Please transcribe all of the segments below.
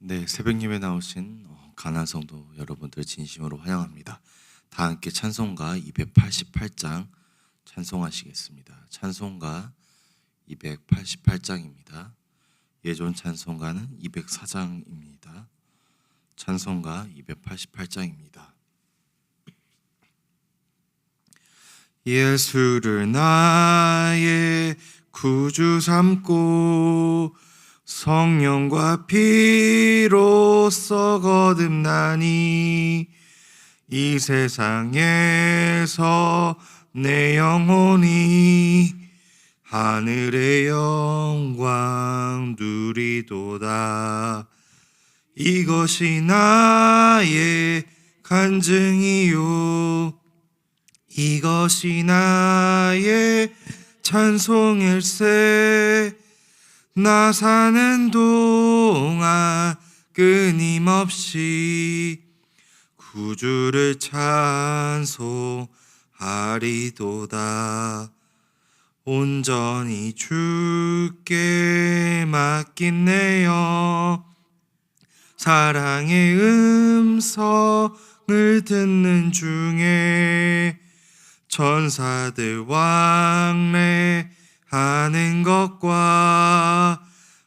네, 새벽 예배 나오신 가난 성도 여러분들 진심으로 환영합니다. 다 함께 찬송가 288장 찬송하시겠습니다. 찬송가 288장입니다. 예전 찬송가는 204장입니다. 찬송가 288장입니다. 예수를 나의 구주 삼고 성령과 피로써 거듭나니 이 세상에서 내 영혼이 하늘의 영광 누리도다. 이것이 나의 간증이요 이것이 나의 찬송일세. 나 사는 동안 끊임없이 구주를 찬송하리도다. 온전히 주께 맡긴 내 영 사랑의 음성을 듣는 중에 천사들 왕래하는 것과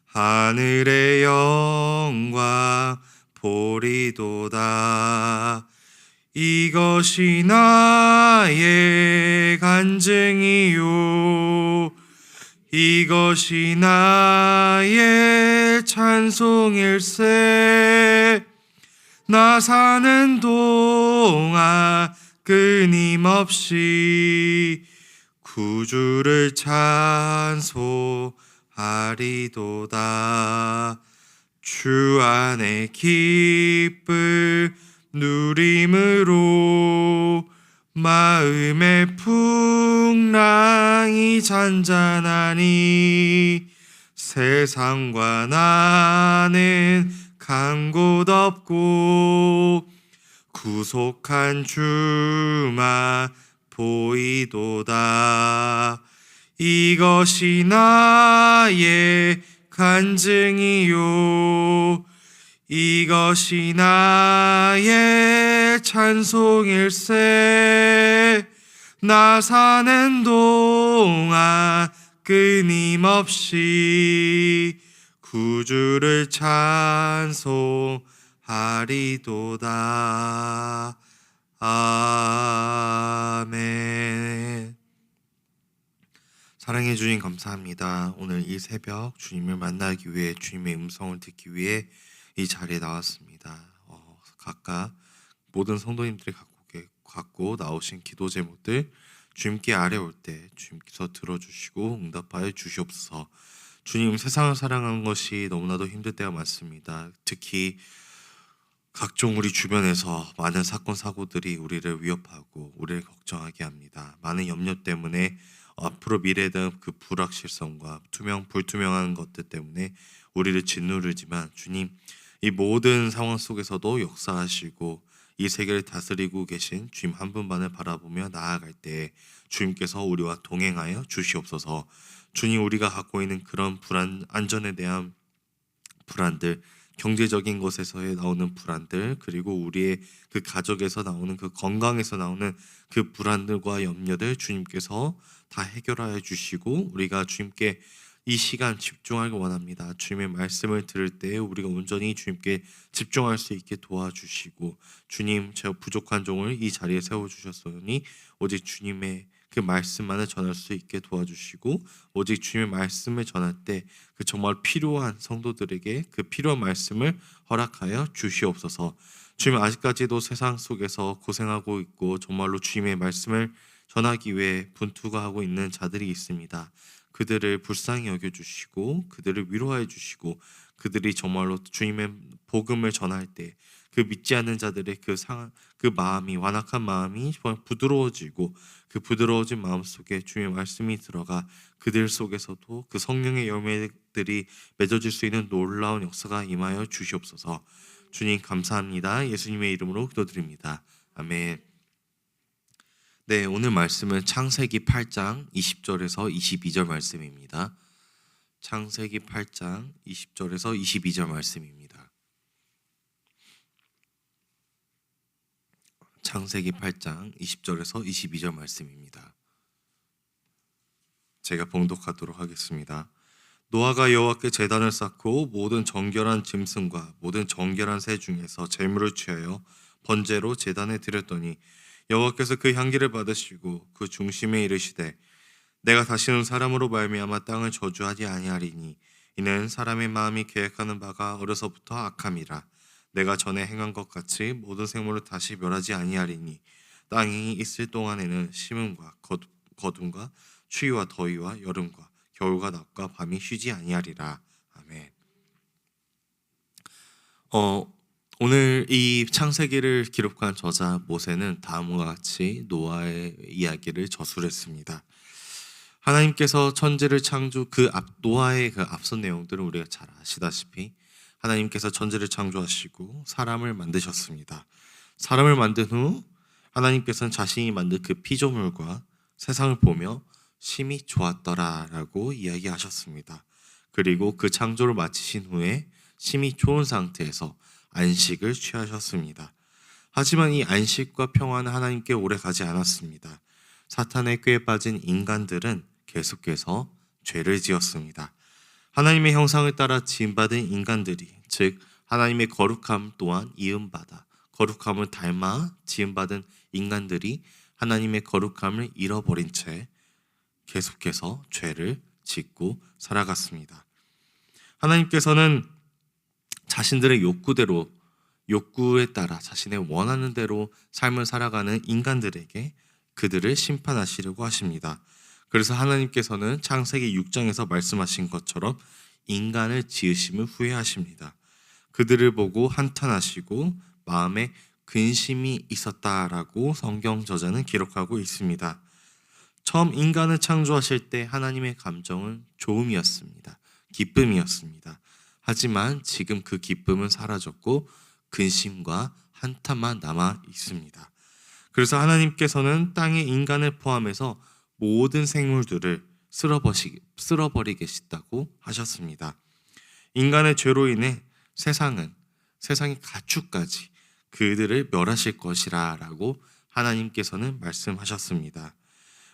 하늘의 영광 보리도다. 이것이 나의 간증이요 이것이 나의 찬송일세. 나 사는 동안 끊임없이 구주를 찬송하리도다. 주 안에 기쁨 누림으로 마음의 풍랑이 잔잔하니 세상과 나는 간 곳 없고 구속한 주만 보이도다. 이것이 나의 간증이요 이것이 나의 찬송일세. 나 사는 동안 끊임없이 구주를 찬송하리도다. 아멘. 사랑해 주님 감사합니다. 오늘 이 새벽 주님을 만나기 위해 주님의 음성을 듣기 위해 이 자리에 나왔습니다. 각각 모든 성도님들이 갖고 나오신 기도 제목들 주님께 아뢰올 때 주님께서 들어주시고 응답하여 주시옵소서. 주님, 세상을 사랑하는 것이 너무나도 힘들 때가 많습니다. 특히 각종 우리 주변에서 많은 사건 사고들이 우리를 위협하고 우리를 걱정하게 합니다. 많은 염려 때문에 앞으로 미래에 대한 그 불확실성과 불투명한 것들 때문에 우리를 짓누르지만 주님, 이 모든 상황 속에서도 역사하시고 이 세계를 다스리고 계신 주님 한 분만을 바라보며 나아갈 때 주님께서 우리와 동행하여 주시옵소서. 주님, 우리가 갖고 있는 그런 안전에 대한 불안들, 경제적인 것에서의 나오는 불안들, 그리고 우리의 그 가족에서 나오는 그 건강에서 나오는 그 불안들과 염려들 주님께서 다 해결하여 주시고 우리가 주님께 이 시간 집중하기 원합니다. 주님의 말씀을 들을 때 우리가 온전히 주님께 집중할 수 있게 도와주시고 주님, 제가 부족한 종을 이 자리에 세워주셨으니 오직 주님의 그 말씀만을 전할 수 있게 도와주시고 오직 주님의 말씀을 전할 때 그 정말 필요한 성도들에게 그 필요한 말씀을 허락하여 주시옵소서. 주님, 아직까지도 세상 속에서 고생하고 있고 정말로 주님의 말씀을 전하기 위해 분투가 하고 있는 자들이 있습니다. 그들을 불쌍히 여겨주시고 그들을 위로해 주시고 그들이 정말로 주님의 복음을 전할 때 그 믿지 않는 자들의 그 마음이, 완악한 마음이 부드러워지고 그 부드러워진 마음 속에 주님의 말씀이 들어가 그들 속에서도 그 성령의 열매들이 맺어질 수 있는 놀라운 역사가 임하여 주시옵소서. 주님 감사합니다. 예수님의 이름으로 기도드립니다. 아멘. 네, 오늘 말씀은 창세기 8장 20절에서 22절 말씀입니다. 창세기 8장 20절에서 22절 말씀입니다. 창세기 8장 20절에서 22절 말씀입니다. 제가 봉독하도록 하겠습니다. 노아가 여호와께 제단을 쌓고 모든 정결한 짐승과 모든 정결한 새 중에서 제물을 취하여 번제로 제단에 드렸더니 여호와께서 그 향기를 받으시고 그 중심에 이르시되 내가 다시는 사람으로 말미암아 땅을 저주하지 아니하리니 이는 사람의 마음이 계획하는 바가 어려서부터 악함이라. 내가 전에 행한 것 같이 모든 생물을 다시 멸하지 아니하리니 땅이 있을 동안에는 심음과 거둠과 추위와 더위와 여름과 겨울과 낮과 밤이 쉬지 아니하리라. 아멘. 오늘 이 창세기를 기록한 저자 모세는 다음과 같이 노아의 이야기를 저술했습니다. 하나님께서 천지를 창조 노아의 그 앞선 내용들은 우리가 잘 아시다시피 하나님께서 천지를 창조하시고 사람을 만드셨습니다. 사람을 만든 후 하나님께서는 자신이 만든 그 피조물과 세상을 보며 심히 좋았더라라고 이야기하셨습니다. 그리고 그 창조를 마치신 후에 심히 좋은 상태에서 안식을 취하셨습니다. 하지만 이 안식과 평화는 하나님께 오래 가지 않았습니다. 사탄의 꾀에 빠진 인간들은 계속해서 죄를 지었습니다. 하나님의 형상을 따라 지음받은 인간들이, 즉 하나님의 거룩함 또한 이음받아 거룩함을 닮아 지음받은 인간들이 하나님의 거룩함을 잃어버린 채 계속해서 죄를 짓고 살아갔습니다. 하나님께서는 자신들의 욕구에 따라 자신의 원하는 대로 삶을 살아가는 인간들에게 그들을 심판하시려고 하십니다. 그래서 하나님께서는 창세기 6장에서 말씀하신 것처럼 인간을 지으심을 후회하십니다. 그들을 보고 한탄하시고 마음에 근심이 있었다라고 성경 저자는 기록하고 있습니다. 처음 인간을 창조하실 때 하나님의 감정은 좋음이었습니다. 기쁨이었습니다. 하지만 지금 그 기쁨은 사라졌고 근심과 한탄만 남아 있습니다. 그래서 하나님께서는 땅에 인간을 포함해서 모든 생물들을 쓸어버리겠다고 하셨습니다. 인간의 죄로 인해 세상의 가축까지 그들을 멸하실 것이라 라고 하나님께서는 말씀하셨습니다.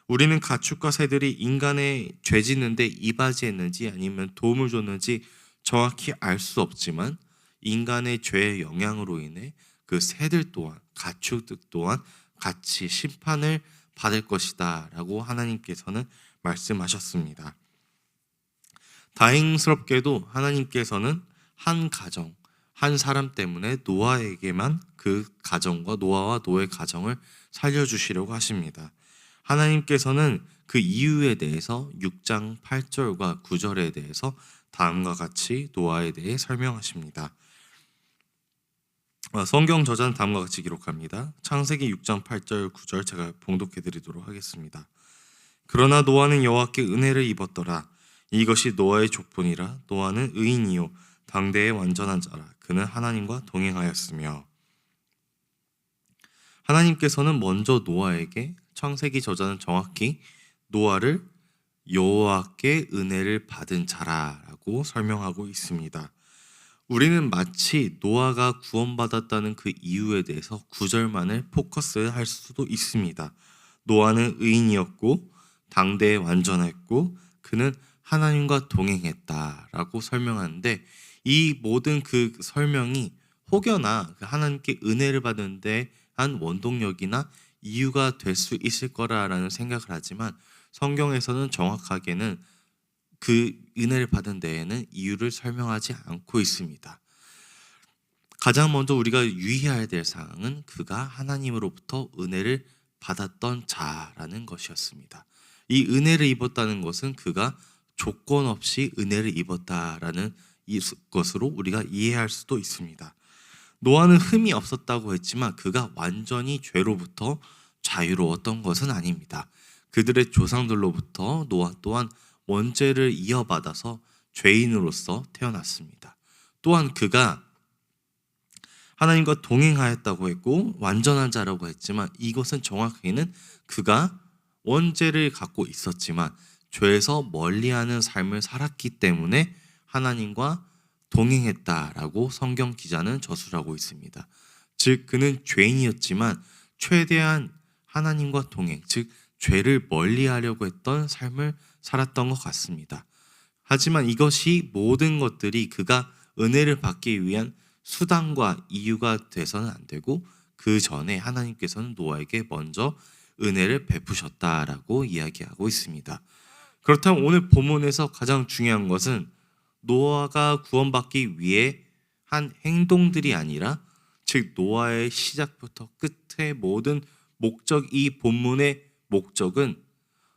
우리는 가축과 새들이 인간의 죄 짓는데 이바지했는지 아니면 도움을 줬는지 정확히 알 수 없지만 인간의 죄의 영향으로 인해 그 새들 또한 가축들 또한 같이 심판을 받을 것이다 라고 하나님께서는 말씀하셨습니다. 다행스럽게도 하나님께서는 한 사람 때문에 노아에게만 그 가정과 노아와 노의 가정을 살려주시려고 하십니다. 하나님께서는 그 이유에 대해서 6장 8절과 9절에 대해서 다음과 같이 노아에 대해 설명하십니다. 성경 저자는 다음과 같이 기록합니다. 창세기 6장 8절 9절 제가 봉독해 드리도록 하겠습니다. 그러나 노아는 여호와께 은혜를 입었더라. 이것이 노아의 족본이라. 노아는 의인이요 당대의 완전한 자라. 그는 하나님과 동행하였으며. 하나님께서는 먼저 노아에게, 창세기 저자는 정확히 노아를 여호와께 은혜를 받은 자라라고 설명하고 있습니다. 우리는 마치 노아가 구원받았다는 그 이유에 대해서 9절만을 포커스할 수도 있습니다. 노아는 의인이었고 당대에 완전했고 그는 하나님과 동행했다라고 설명하는데, 이 모든 그 설명이 혹여나 하나님께 은혜를 받는 데 한 원동력이나 이유가 될 수 있을 거라는 생각을 하지만 성경에서는 정확하게는 그 은혜를 받은 데에는 이유를 설명하지 않고 있습니다. 가장 먼저 우리가 유의해야 될 사항은 그가 하나님으로부터 은혜를 받았던 자라는 것이었습니다. 이 은혜를 입었다는 것은 그가 조건 없이 은혜를 입었다라는 것으로 우리가 이해할 수도 있습니다. 노아는 흠이 없었다고 했지만 그가 완전히 죄로부터 자유로웠던 것은 아닙니다. 그들의 조상들로부터 노아 또한 원죄를 이어받아서 죄인으로서 태어났습니다. 또한 그가 하나님과 동행하였다고 했고 완전한 자라고 했지만 이것은 정확히는 그가 원죄를 갖고 있었지만 죄에서 멀리하는 삶을 살았기 때문에 하나님과 동행했다라고 성경 기자는 저술하고 있습니다. 즉 그는 죄인이었지만 최대한 하나님과 동행, 즉 죄를 멀리하려고 했던 삶을 살았던 것 같습니다. 하지만 이것이 모든 것들이 그가 은혜를 받기 위한 수단과 이유가 돼서는 안 되고, 그 전에 하나님께서는 노아에게 먼저 은혜를 베푸셨다라고 이야기하고 있습니다. 그렇다면 오늘 본문에서 가장 중요한 것은 노아가 구원받기 위해 한 행동들이 아니라, 즉 노아의 시작부터 끝의 모든 목적, 이 본문의 목적은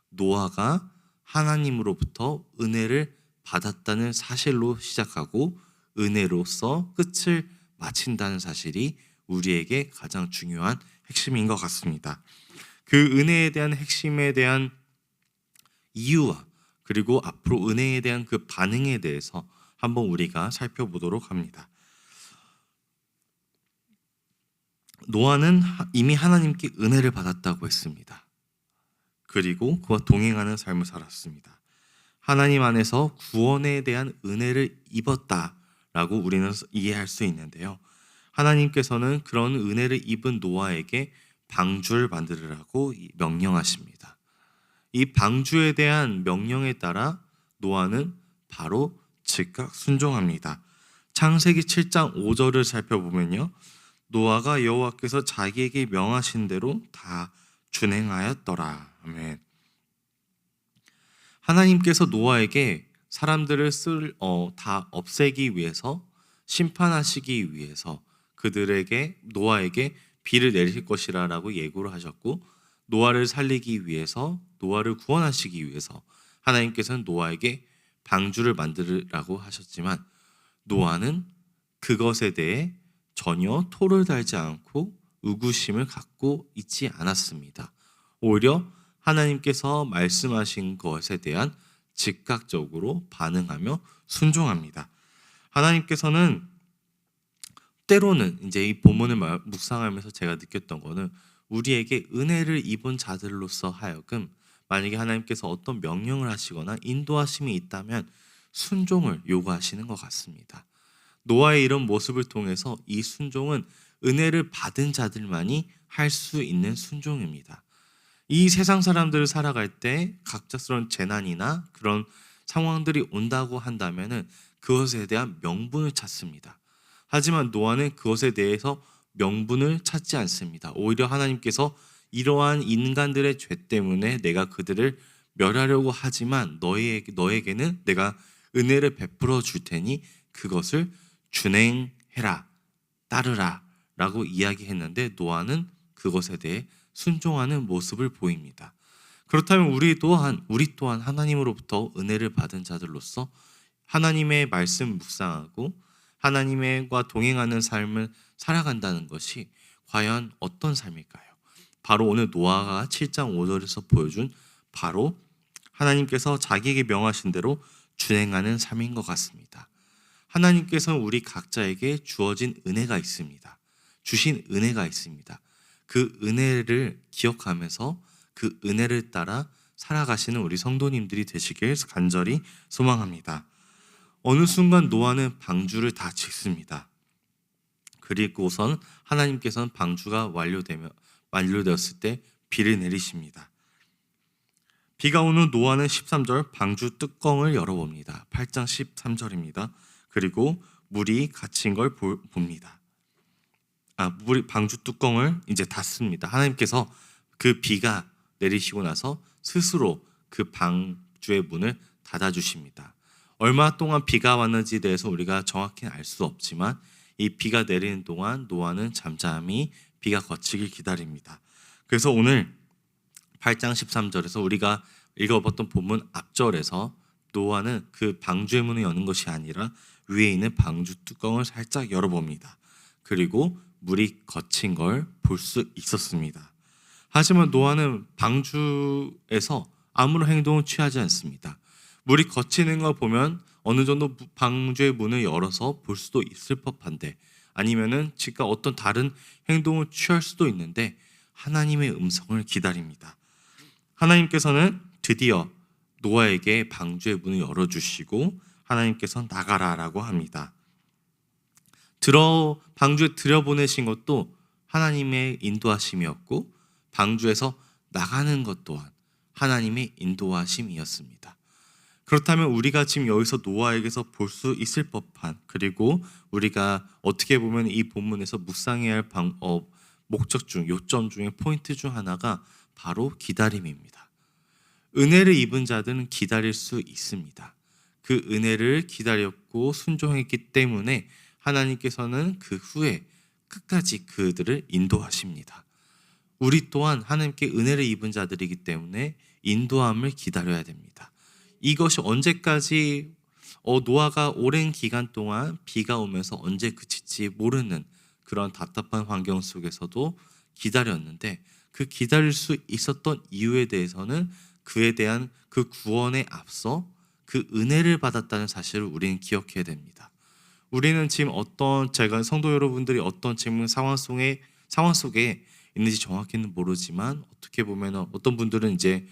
노아가 하나님으로부터 은혜를 받았다는 사실로 시작하고 은혜로서 끝을 마친다는 사실이 우리에게 가장 중요한 핵심인 것 같습니다. 그 은혜에 대한 핵심에 대한 이유와 그리고 앞으로 은혜에 대한 그 반응에 대해서 한번 우리가 살펴보도록 합니다. 노아는 이미 하나님께 은혜를 받았다고 했습니다. 그리고 그와 동행하는 삶을 살았습니다. 하나님 안에서 구원에 대한 은혜를 입었다라고 우리는 이해할 수 있는데요. 하나님께서는 그런 은혜를 입은 노아에게 방주를 만들으라고 명령하십니다. 이 방주에 대한 명령에 따라 노아는 바로 즉각 순종합니다. 창세기 7장 5절을 살펴보면요, 노아가 여호와께서 자기에게 명하신 대로 다 준행하였더라. 아멘. 하나님께서 노아에게 사람들을 다 없애기 위해서, 심판하시기 위해서 노아에게 비를 내리실 것이라고 예고를 하셨고, 노아를 살리기 위해서, 노아를 구원하시기 위해서 하나님께서는 노아에게 방주를 만들라고 하셨지만, 노아는 그것에 대해 전혀 토를 달지 않고 의구심을 갖고 있지 않았습니다. 오히려 하나님께서 말씀하신 것에 대한 즉각적으로 반응하며 순종합니다. 하나님께서는 때로는 이제 이 본문을 묵상하면서 제가 느꼈던 거는, 우리에게 은혜를 입은 자들로서 하여금 만약에 하나님께서 어떤 명령을 하시거나 인도하심이 있다면 순종을 요구하시는 것 같습니다. 노아의 이런 모습을 통해서 이 순종은 은혜를 받은 자들만이 할 수 있는 순종입니다. 이 세상 사람들을 살아갈 때 각자스러운 재난이나 그런 상황들이 온다고 한다면은 그것에 대한 명분을 찾습니다. 하지만 노아는 그것에 대해서 명분을 찾지 않습니다. 오히려 하나님께서 이러한 인간들의 죄 때문에 내가 그들을 멸하려고 하지만 너에게는 내가 은혜를 베풀어 줄 테니 그것을 준행해라, 따르라 라고 이야기했는데, 노아는 그것에 대해 순종하는 모습을 보입니다. 그렇다면 우리 또한 하나님으로부터 은혜를 받은 자들로서 하나님의 말씀 묵상하고 하나님과 동행하는 삶을 살아간다는 것이 과연 어떤 삶일까요? 바로 오늘 노아가 7장 5절에서 보여준 바로 하나님께서 자기에게 명하신 대로 준행하는 삶인 것 같습니다. 하나님께서는 우리 각자에게 주어진 은혜가 있습니다. 주신 은혜가 있습니다. 그 은혜를 기억하면서 그 은혜를 따라 살아가시는 우리 성도님들이 되시길 간절히 소망합니다. 어느 순간 노아는 방주를 다 짓습니다. 그리고선 하나님께서는 방주가 완료되었을 때 비를 내리십니다. 비가 오는 노아는 13절 방주 뚜껑을 열어봅니다. 8장 13절입니다. 그리고 물이 갇힌 걸 봅니다. 방주 뚜껑을 이제 닫습니다. 하나님께서 그 비가 내리시고 나서 스스로 그 방주의 문을 닫아주십니다. 얼마 동안 비가 왔는지에 대해서 우리가 정확히는 알 수 없지만 이 비가 내리는 동안 노아는 잠잠히 비가 그치길 기다립니다. 그래서 오늘 8장 13절에서 우리가 읽어봤던 본문 앞절에서 노아는 그 방주의 문을 여는 것이 아니라 위에 있는 방주 뚜껑을 살짝 열어봅니다. 그리고 물이 거친 걸 볼 수 있었습니다. 하지만 노아는 방주에서 아무런 행동을 취하지 않습니다. 물이 거치는 걸 보면 어느 정도 방주의 문을 열어서 볼 수도 있을 법한데, 아니면은 즉각 어떤 다른 행동을 취할 수도 있는데 하나님의 음성을 기다립니다. 하나님께서는 드디어 노아에게 방주의 문을 열어주시고 하나님께서 나가라라고 합니다. 방주에 들여보내신 것도 하나님의 인도하심이었고 방주에서 나가는 것 또한 하나님의 인도하심이었습니다. 그렇다면 우리가 지금 여기서 노아에게서 볼 수 있을 법한, 그리고 우리가 어떻게 보면 이 본문에서 묵상해야 할 목적 중, 요점 중에 포인트 중 하나가 바로 기다림입니다. 은혜를 입은 자들은 기다릴 수 있습니다. 그 은혜를 기다렸고 순종했기 때문에 하나님께서는 그 후에 끝까지 그들을 인도하십니다. 우리 또한 하나님께 은혜를 입은 자들이기 때문에 인도함을 기다려야 됩니다. 이것이 언제까지 노아가 오랜 기간 동안 비가 오면서 언제 그칠지 모르는 그런 답답한 환경 속에서도 기다렸는데, 그 기다릴 수 있었던 이유에 대해서는 그에 대한 그 구원에 앞서 그 은혜를 받았다는 사실을 우리는 기억해야 됩니다. 우리는 지금 제가 성도 여러분들이 어떤 지금 상황 속에 있는지 정확히는 모르지만, 어떻게 보면 어떤 분들은 이제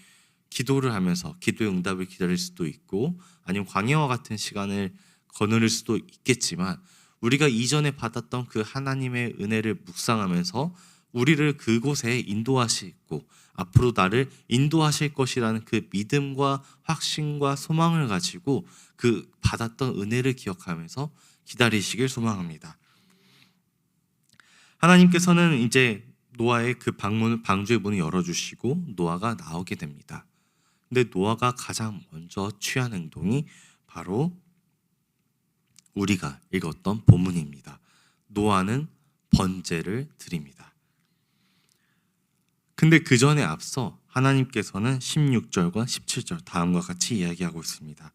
기도를 하면서 기도의 응답을 기다릴 수도 있고, 아니면 광야와 같은 시간을 거느릴 수도 있겠지만, 우리가 이전에 받았던 그 하나님의 은혜를 묵상하면서 우리를 그곳에 인도하시고 앞으로 나를 인도하실 것이라는 그 믿음과 확신과 소망을 가지고 그 받았던 은혜를 기억하면서 기다리시길 소망합니다. 하나님께서는 이제 노아의 그 방주의 문을 열어주시고 노아가 나오게 됩니다. 근데 노아가 가장 먼저 취한 행동이 바로 우리가 읽었던 본문입니다. 노아는 번제를 드립니다. 근데 그 전에 앞서 하나님께서는 16절과 17절 다음과 같이 이야기하고 있습니다.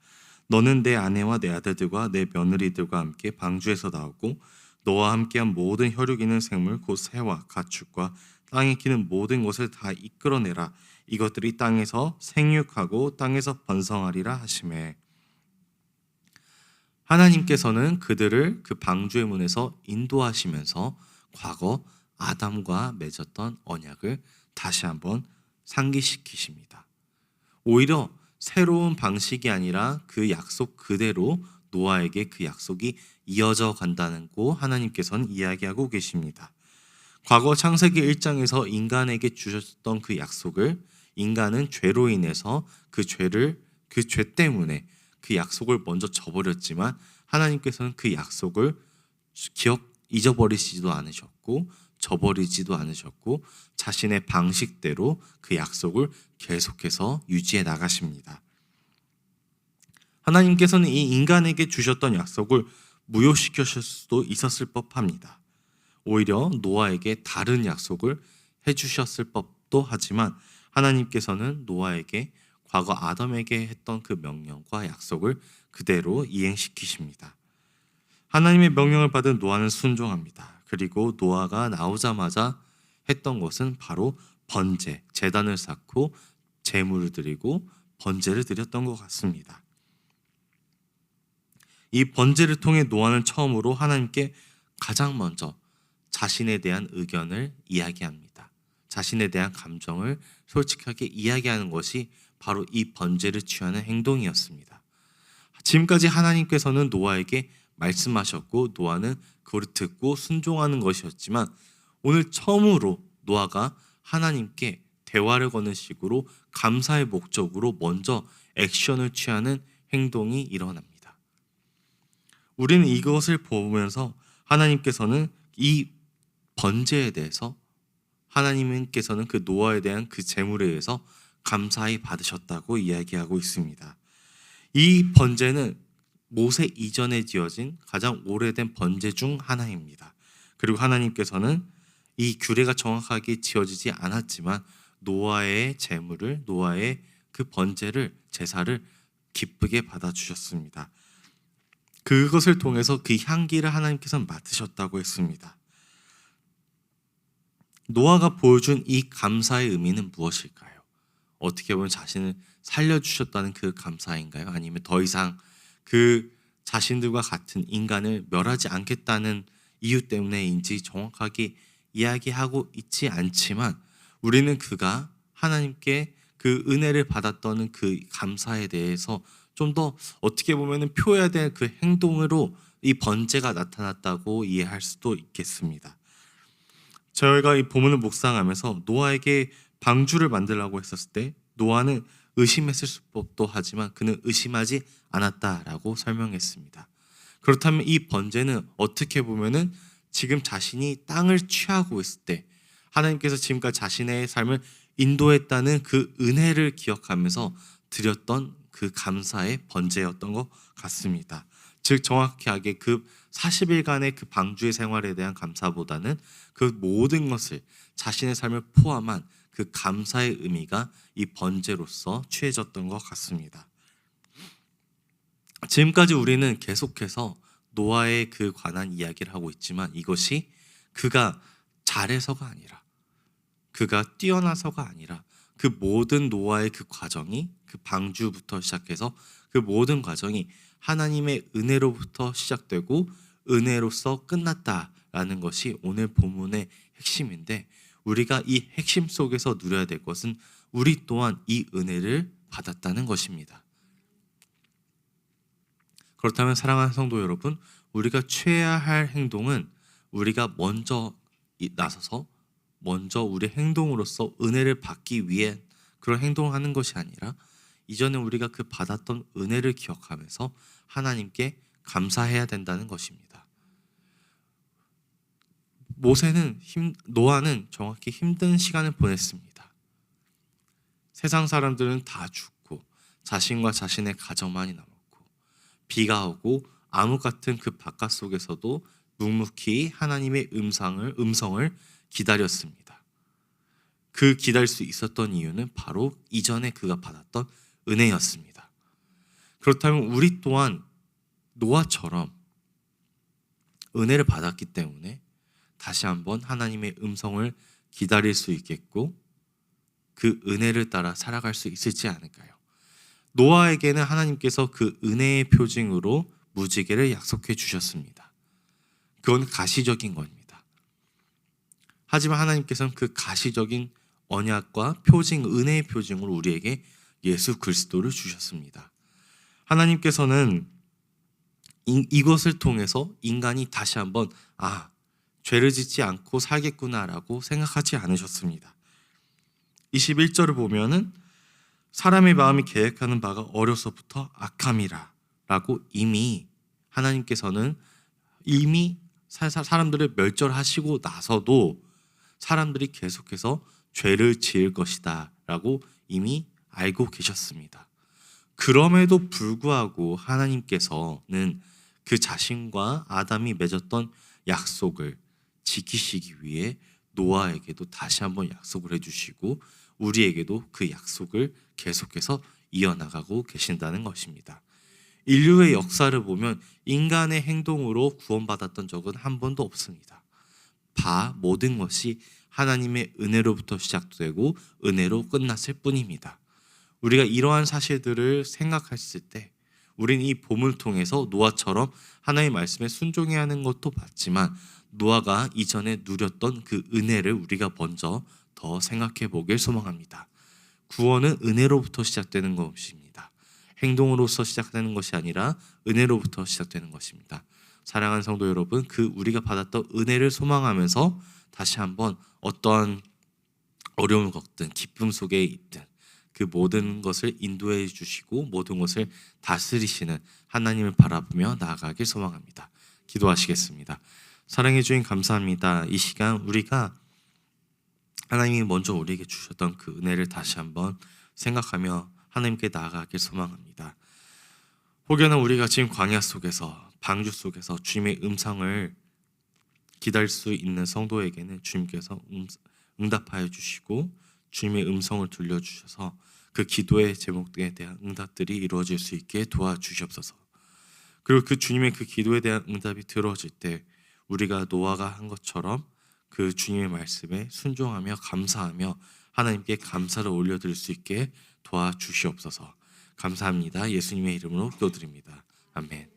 너는 내 아내와 내 아들들과 내 며느리들과 함께 방주에서 나오고 너와 함께한 모든 혈육 있는 생물 곧 새와 가축과 땅에 기는 모든 것을 다 이끌어내라. 이것들이 땅에서 생육하고 땅에서 번성하리라 하시매. 하나님께서는 그들을 그 방주의 문에서 인도하시면서 과거 아담과 맺었던 언약을 다시 한번 상기시키십니다. 오히려 새로운 방식이 아니라 그 약속 그대로 노아에게 그 약속이 이어져 간다는 거 하나님께서는 이야기하고 계십니다. 과거 창세기 1장에서 인간에게 주셨던 그 약속을 인간은 죄로 인해서 그 죄 때문에 그 약속을 먼저 저버렸지만, 하나님께서는 그 약속을 잊어버리지도 않으셨고 저버리지도 않으셨고 자신의 방식대로 그 약속을 계속해서 유지해 나가십니다. 하나님께서는 이 인간에게 주셨던 약속을 무효시키실 수도 있었을 법합니다. 오히려 노아에게 다른 약속을 해주셨을 법도 하지만, 하나님께서는 노아에게 과거 아담에게 했던 그 명령과 약속을 그대로 이행시키십니다. 하나님의 명령을 받은 노아는 순종합니다. 그리고 노아가 나오자마자 했던 것은 바로 번제, 제단을 쌓고 제물을 드리고 번제를 드렸던 것 같습니다. 이 번제를 통해 노아는 처음으로 하나님께 가장 먼저 자신에 대한 의견을 이야기합니다. 자신에 대한 감정을 솔직하게 이야기하는 것이 바로 이 번제를 취하는 행동이었습니다. 지금까지 하나님께서는 노아에게 말씀하셨고 노아는 그걸 듣고 순종하는 것이었지만, 오늘 처음으로 노아가 하나님께 대화를 거는 식으로 감사의 목적으로 먼저 액션을 취하는 행동이 일어납니다. 우리는 이것을 보면서 하나님께서는 이 번제에 대해서, 하나님께서는 그 노아에 대한 그 제물에 의해서 감사히 받으셨다고 이야기하고 있습니다. 이 번제는 모세 이전에 지어진 가장 오래된 번제 중 하나입니다. 그리고 하나님께서는 이 규례가 정확하게 지어지지 않았지만 노아의 제물을, 노아의 그 번제를, 제사를 기쁘게 받아주셨습니다. 그것을 통해서 그 향기를 하나님께서 맡으셨다고 했습니다. 노아가 보여준 이 감사의 의미는 무엇일까요? 어떻게 보면 자신을 살려주셨다는 그 감사인가요? 아니면 더 이상 그 자신들과 같은 인간을 멸하지 않겠다는 이유 때문에인지 정확하게 이야기하고 있지 않지만, 우리는 그가 하나님께 그 은혜를 받았던 그 감사에 대해서 좀 더 어떻게 보면 표해야 될 그 행동으로 이 번제가 나타났다고 이해할 수도 있겠습니다. 저희가 이 본문을 묵상하면서 노아에게 방주를 만들라고 했었을 때 노아는 의심했을 법도 하지만 그는 의심하지 않았다라고 설명했습니다. 그렇다면 이 번제는 어떻게 보면은 지금 자신이 땅을 취하고 있을 때 하나님께서 지금까지 자신의 삶을 인도했다는 그 은혜를 기억하면서 드렸던 그 감사의 번제였던 것 같습니다. 즉 정확하게 그 40일간의 그 방주의 생활에 대한 감사보다는 그 모든 것을 자신의 삶을 포함한 그 감사의 의미가 이 번제로서 취해졌던 것 같습니다. 지금까지 우리는 계속해서 노아의 그 관한 이야기를 하고 있지만 이것이 그가 잘해서가 아니라 그가 뛰어나서가 아니라 그 모든 노아의 그 과정이 그 방주부터 시작해서 그 모든 과정이 하나님의 은혜로부터 시작되고 은혜로서 끝났다라는 것이 오늘 본문의 핵심인데 우리가 이 핵심 속에서 누려야 될 것은 우리 또한 이 은혜를 받았다는 것입니다. 그렇다면 사랑하는 성도 여러분, 우리가 취해야 할 행동은 우리가 먼저 나서서 먼저 우리 행동으로서 은혜를 받기 위해 그런 행동을 하는 것이 아니라 이전에 우리가 그 받았던 은혜를 기억하면서 하나님께 감사해야 된다는 것입니다. 노아는 정확히 힘든 시간을 보냈습니다. 세상 사람들은 다 죽고 자신과 자신의 가정만이 남았고 비가 오고 암흑 같은 그 바깥 속에서도 묵묵히 하나님의 음성을 기다렸습니다. 그 기다릴 수 있었던 이유는 바로 이전에 그가 받았던 은혜였습니다. 그렇다면 우리 또한 노아처럼 은혜를 받았기 때문에 다시 한번 하나님의 음성을 기다릴 수 있겠고 그 은혜를 따라 살아갈 수 있을지 않을까요? 노아에게는 하나님께서 그 은혜의 표징으로 무지개를 약속해 주셨습니다. 그건 가시적인 겁니다. 하지만 하나님께서는 그 가시적인 언약과 은혜의 표징으로 우리에게 예수 그리스도를 주셨습니다. 하나님께서는 이것을 통해서 인간이 다시 한번 죄를 짓지 않고 살겠구나라고 생각하지 않으셨습니다. 21절을 보면은 사람의 마음이 계획하는 바가 어려서부터 악함이라 라고 이미 하나님께서는 이미 사람들을 멸절하시고 나서도 사람들이 계속해서 죄를 지을 것이다 라고 이미 알고 계셨습니다. 그럼에도 불구하고 하나님께서는 그 자신과 아담이 맺었던 약속을 지키시기 위해 노아에게도 다시 한번 약속을 해주시고 우리에게도 그 약속을 계속해서 이어나가고 계신다는 것입니다. 인류의 역사를 보면 인간의 행동으로 구원받았던 적은 한 번도 없습니다. 모든 것이 하나님의 은혜로부터 시작되고 은혜로 끝났을 뿐입니다. 우리가 이러한 사실들을 생각했을 때 우리는 이 본문을 통해서 노아처럼 하나님의 말씀에 순종해야 하는 것도 맞지만 노아가 이전에 누렸던 그 은혜를 우리가 먼저 더 생각해 보길 소망합니다. 구원은 은혜로부터 시작되는 것입니다. 행동으로서 시작되는 것이 아니라 은혜로부터 시작되는 것입니다. 사랑하는 성도 여러분, 그 우리가 받았던 은혜를 소망하면서 다시 한번 어떠한 어려움을 겪든 기쁨 속에 있든 그 모든 것을 인도해 주시고 모든 것을 다스리시는 하나님을 바라보며 나아가길 소망합니다. 기도하시겠습니다. 사랑해 주님 감사합니다. 이 시간 우리가 하나님이 먼저 우리에게 주셨던 그 은혜를 다시 한번 생각하며 하나님께 나아가길 소망합니다. 혹여나 우리가 지금 광야 속에서 방주 속에서 주님의 음성을 기다릴 수 있는 성도에게는 주님께서 응답하여 주시고 주님의 음성을 들려주셔서 그 기도의 제목에 대한 응답들이 이루어질 수 있게 도와주시옵소서. 그리고 그 주님의 그 기도에 대한 응답이 들어질 때 우리가 노아가 한 것처럼 그 주님의 말씀에 순종하며 감사하며 하나님께 감사를 올려드릴 수 있게 도와주시옵소서. 감사합니다. 예수님의 이름으로 기도드립니다. 아멘.